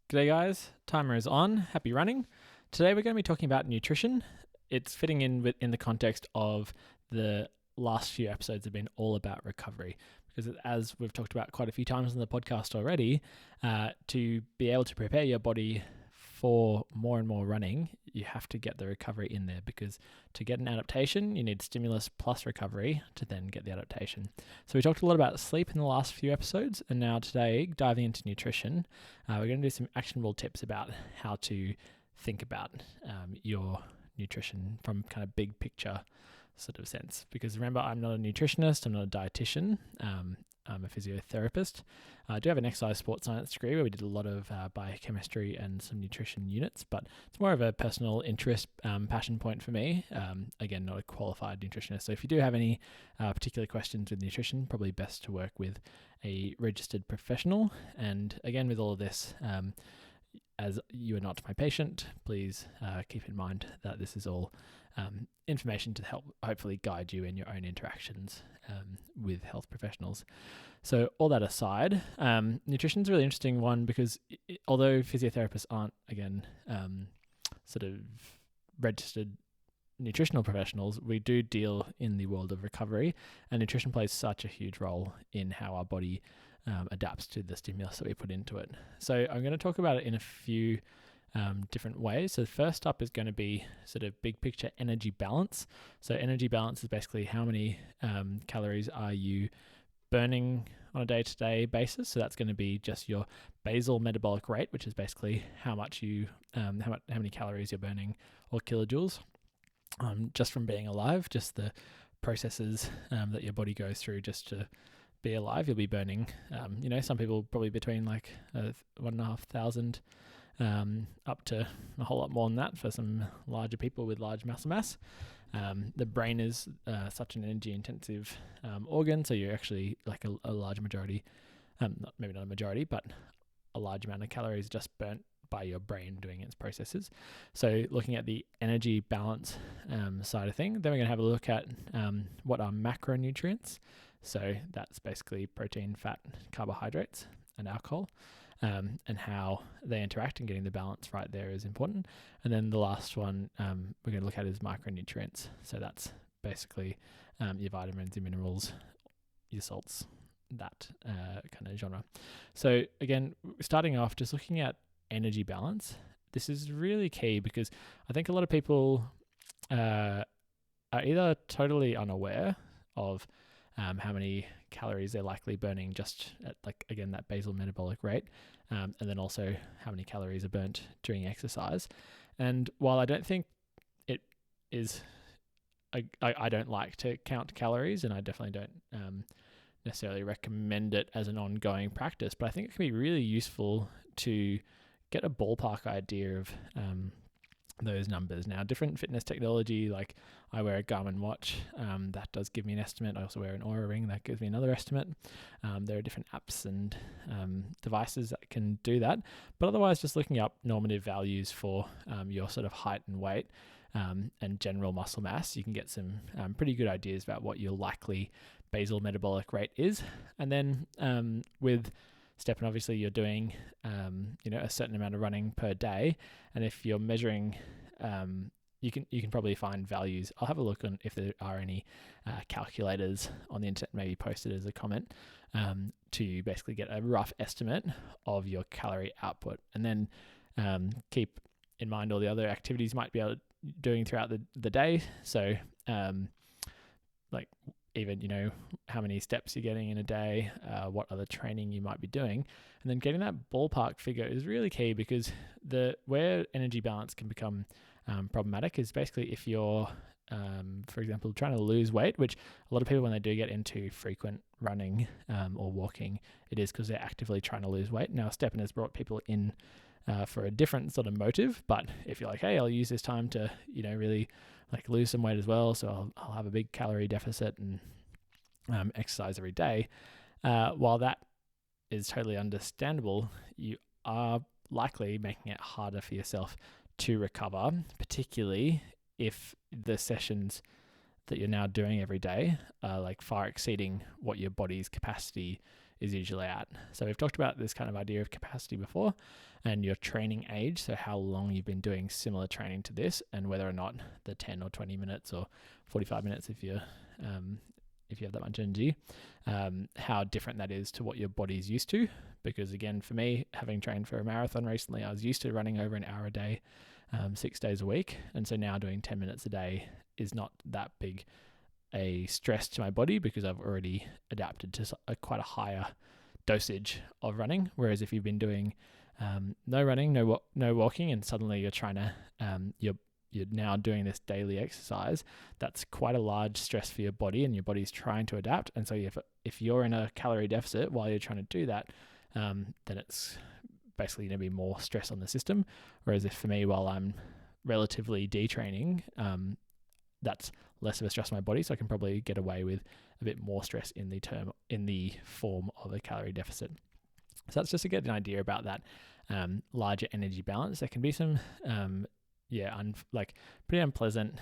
G'day guys, timer is on, happy running. Today we're going to be talking about nutrition. It's fitting in the context of the last few episodes have been all about recovery, because as we've talked about quite a few times on the podcast already, to be able to prepare your body for more and more running, you have to get the recovery in there, because to get an adaptation, you need stimulus plus recovery to then get the adaptation. So we talked a lot about sleep in the last few episodes, and now today, diving into nutrition, we're going to do some actionable tips about how to think about your nutrition from kind of big picture sort of sense. Because remember, I'm not a nutritionist, I'm not a dietitian, I'm a physiotherapist. I do have an exercise sports science degree where we did a lot of biochemistry and some nutrition units, but it's more of a personal interest, passion point for me. Again, not a qualified nutritionist. So if you do have any particular questions with nutrition, probably best to work with a registered professional. And again, with all of this, as you are not my patient, please keep in mind that this is all information to help hopefully guide you in your own interactions with health professionals. So all that aside, nutrition is a really interesting one, because although physiotherapists aren't, again, sort of registered nutritional professionals, we do deal in the world of recovery, and nutrition plays such a huge role in how our body adapts to the stimulus that we put into it. So I'm going to talk about it in a few different ways. So first up is going to be sort of big picture energy balance. So energy balance is basically how many calories are you burning on a day-to-day basis. So that's going to be just your basal metabolic rate, which is basically how many calories you're burning, or kilojoules, just from being alive, just the processes that your body goes through just to be alive. You'll be burning, some people probably between like 1,500 up to a whole lot more than that for some larger people with large muscle mass. The brain is such an energy intensive organ, so you're actually like a large majority, maybe not a majority, but a large amount of calories just burnt by your brain doing its processes. So looking at the energy balance side of thing, then we're going to have a look at what are macronutrients. So that's basically protein, fat, carbohydrates, and alcohol. And how they interact, and getting the balance right there is important. And then the last one we're going to look at is micronutrients. So that's basically your vitamins, your minerals, your salts, that kind of genre. So again, starting off, just looking at energy balance, this is really key, because I think a lot of people are either totally unaware of how many calories they're likely burning just at, like, again, that basal metabolic rate, and then also how many calories are burnt during exercise. And while I don't think it is, I don't like to count calories, and I definitely don't necessarily recommend it as an ongoing practice, but I think it can be really useful to get a ballpark idea of those numbers. Now, different fitness technology, like I wear a Garmin watch, that does give me an estimate. I also wear an Oura ring, that gives me another estimate. There are different apps and devices that can do that, but otherwise just looking up normative values for your sort of height and weight and general muscle mass, you can get some pretty good ideas about what your likely basal metabolic rate is. And then with STEPN, obviously you're doing a certain amount of running per day, and if you're measuring, you can probably find values. I'll have a look on if there are any calculators on the internet, maybe posted as a comment, to basically get a rough estimate of your calorie output, and then keep in mind all the other activities you might be doing throughout the day. So like even, how many steps you're getting in a day, what other training you might be doing. And then getting that ballpark figure is really key, because where energy balance can become problematic is basically if you're, for example, trying to lose weight, which a lot of people, when they do get into frequent running or walking, it is because they're actively trying to lose weight. Now, STEPN has brought people in for a different sort of motive, but if you're like, hey, I'll use this time to, really like lose some weight as well, so I'll have a big calorie deficit and exercise every day, while that is totally understandable, you are likely making it harder for yourself to recover, particularly if the sessions that you're now doing every day are like far exceeding what your body's capacity is usually at. So we've talked about this kind of idea of capacity before, and your training age, so how long you've been doing similar training to this, and whether or not the 10 or 20 minutes or 45 minutes if you have that much energy, how different that is to what your body's used to. Because again, for me, having trained for a marathon recently, I was used to running over an hour a day, 6 days a week. And so now doing 10 minutes a day is not that big a stress to my body because I've already adapted to quite a higher dosage of running. Whereas if you've been doing no running, no walking, and suddenly you're trying to, you're now doing this daily exercise, that's quite a large stress for your body, and your body's trying to adapt. And so if you're in a calorie deficit while you're trying to do that, then it's basically going to be more stress on the system. Whereas if for me, while I'm relatively detraining, that's less of a stress on my body, so I can probably get away with a bit more stress in the form of a calorie deficit. So that's just to get an idea about that larger energy balance. There can be some pretty unpleasant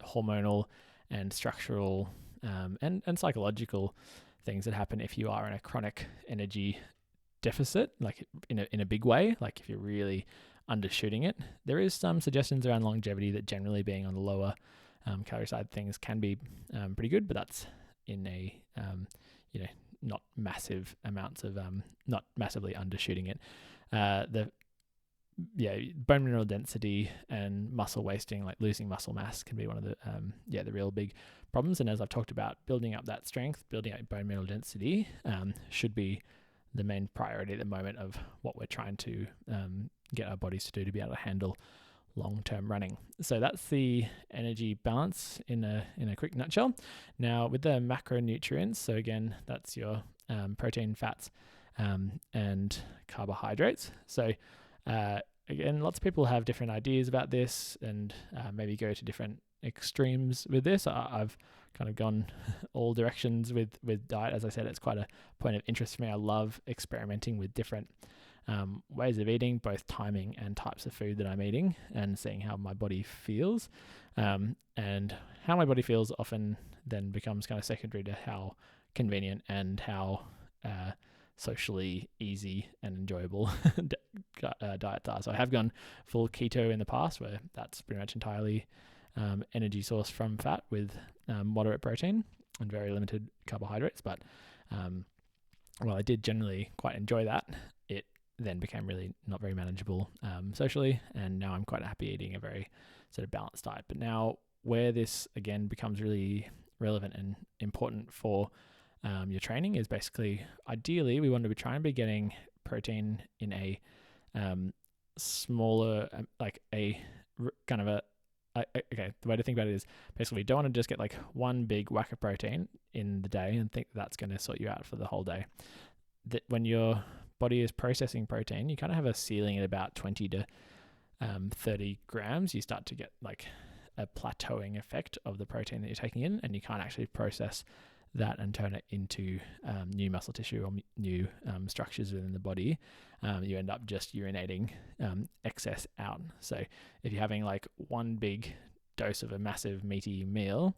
hormonal and structural and psychological things that happen if you are in a chronic energy deficit, like in a big way. Like if you're really undershooting it, there is some suggestions around longevity that generally being on the lower calorie side things can be pretty good, but that's in a not massive amounts of not massively undershooting it. Bone mineral density and muscle wasting, like losing muscle mass, can be one of the real big problems. And as I've talked about, building up that strength, building up bone mineral density should be the main priority at the moment of what we're trying to get our bodies to do to be able to handle long-term running. So that's the energy balance in a quick nutshell. Now with the macronutrients, so again, that's your protein, fats, and carbohydrates. So again, lots of people have different ideas about this and maybe go to different extremes with this. I've kind of gone all directions with diet. As I said, it's quite a point of interest for me. I love experimenting with different ways of eating, both timing and types of food that I'm eating, and seeing how my body feels. And how my body feels often then becomes kind of secondary to how convenient and how socially easy and enjoyable diets are. So I have gone full keto in the past, where that's pretty much entirely energy source from fat with moderate protein and very limited carbohydrates. But while I did generally quite enjoy that, it then became really not very manageable socially, and now I'm quite happy eating a very sort of balanced diet. But now where this again becomes really relevant and important for your training is basically, ideally we want to be trying to be getting protein in a smaller, like a kind of the way to think about it is basically we don't want to just get like one big whack of protein in the day and think that's going to sort you out for the whole day. That when your body is processing protein, you kind of have a ceiling at about 20 to 30 grams. You start to get like a plateauing effect of the protein that you're taking in, and you can't actually process that and turn it into new muscle tissue or new structures within the body. You end up just urinating excess out. So if you're having like one big dose of a massive meaty meal,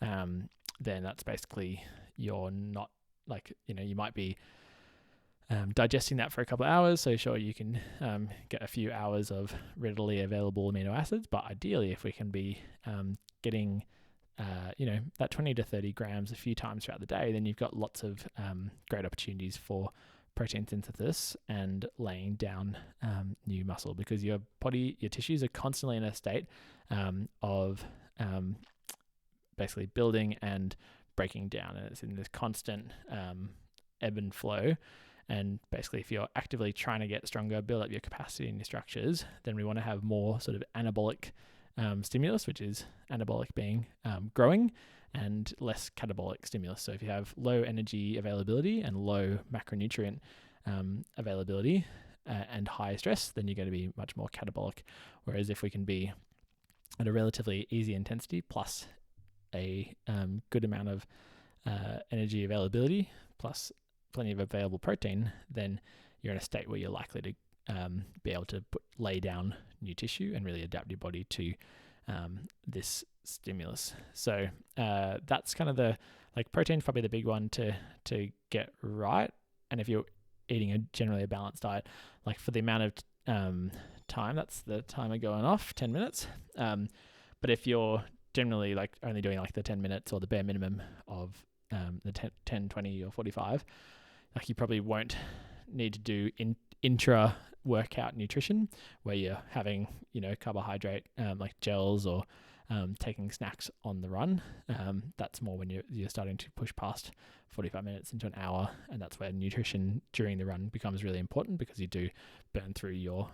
then that's basically, you're not like, you might be digesting that for a couple of hours. So sure, you can get a few hours of readily available amino acids, but ideally if we can be getting that 20 to 30 grams a few times throughout the day, then you've got lots of great opportunities for protein synthesis and laying down new muscle, because your body, your tissues are constantly in a state of basically building and breaking down, and it's in this constant ebb and flow. And basically, if you're actively trying to get stronger, build up your capacity and your structures, then we want to have more sort of anabolic stimulus, which is anabolic being growing, and less catabolic stimulus. So if you have low energy availability and low macronutrient availability and high stress, then you're going to be much more catabolic. Whereas if we can be at a relatively easy intensity plus a good amount of energy availability plus plenty of available protein, then you're in a state where you're likely to be able to lay down new tissue and really adapt your body to this stimulus. So that's kind of protein's probably the big one to get right. And if you're eating generally a balanced diet, like for the amount of time, that's the timer going off, 10 minutes. But if you're generally like only doing like the 10 minutes or the bare minimum of the 10, 20 or 45, like you probably won't need to do intra workout nutrition where you're having, carbohydrate like gels or taking snacks on the run. That's more when you're starting to push past 45 minutes into an hour, and that's where nutrition during the run becomes really important, because you do burn through your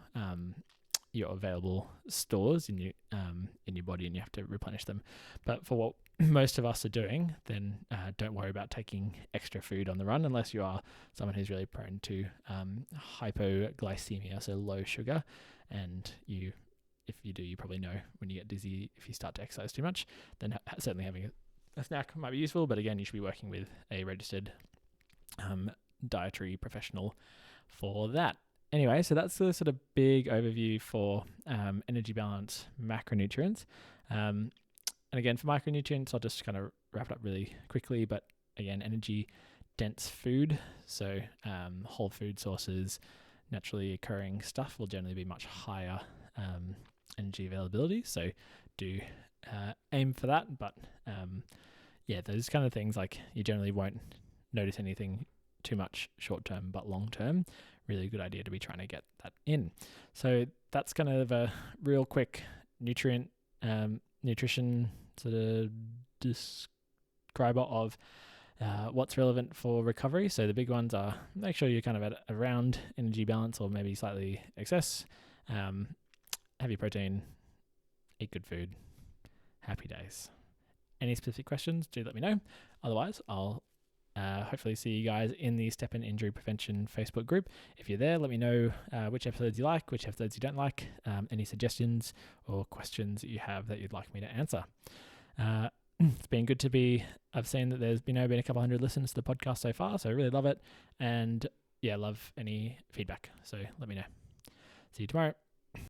available stores in your body, and you have to replenish them. But for what most of us are doing, then don't worry about taking extra food on the run unless you are someone who's really prone to hypoglycemia, so low sugar, and if you do, you probably know when you get dizzy if you start to exercise too much, then certainly having a snack might be useful. But again, you should be working with a registered dietary professional for that. Anyway, so that's the sort of big overview for energy balance, macronutrients. And again, for micronutrients, I'll just kind of wrap it up really quickly. But again, energy dense food, so whole food sources, naturally occurring stuff will generally be much higher energy availability. So do aim for that. But those kind of things, like you generally won't notice anything too much short term, but long term, really good idea to be trying to get that in. So that's kind of a real quick nutrition sort of describer of what's relevant for recovery. So the big ones are make sure you're kind of at around energy balance or maybe slightly excess. Have your protein, eat good food, happy days. Any specific questions, do let me know. Otherwise, I'll hopefully see you guys in the STEPN Injury Prevention Facebook group. If you're there, let me know which episodes you like, which episodes you don't like, any suggestions or questions that you have that you'd like me to answer. It's been good I've seen that there's been a couple hundred listens to the podcast so far, so I really love it. And love any feedback. So let me know. See you tomorrow.